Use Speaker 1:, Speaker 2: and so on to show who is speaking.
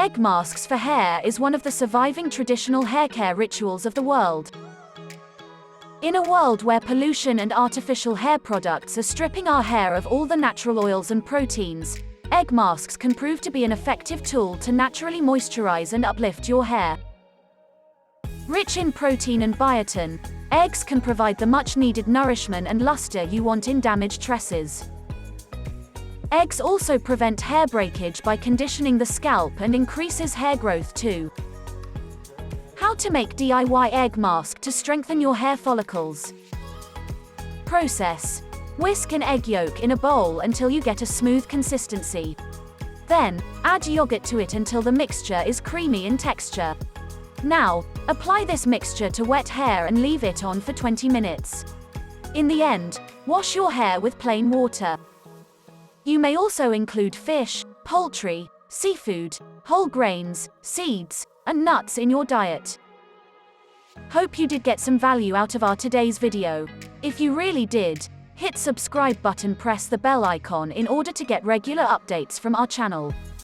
Speaker 1: Egg masks for hair is one of the surviving traditional hair care rituals of the world. In a world where pollution and artificial hair products are stripping our hair of all the natural oils and proteins, egg masks can prove to be an effective tool to naturally moisturize and uplift your hair. Rich in protein and biotin, eggs can provide the much-needed nourishment and luster you want in damaged tresses. Eggs also prevent hair breakage by conditioning the scalp and increases hair growth too. How to make DIY egg mask to strengthen your hair follicles. Process: whisk an egg yolk in a bowl until you get a smooth consistency. Then, add yogurt to it until the mixture is creamy in texture. Now, apply this mixture to wet hair and leave it on for 20 minutes. In the end, wash your hair with plain water. You may also include fish, poultry, seafood, whole grains, seeds, and nuts in your diet. Hope you did get some value out of our today's video. If you really did, hit subscribe button, press the bell icon in order to get regular updates from our channel.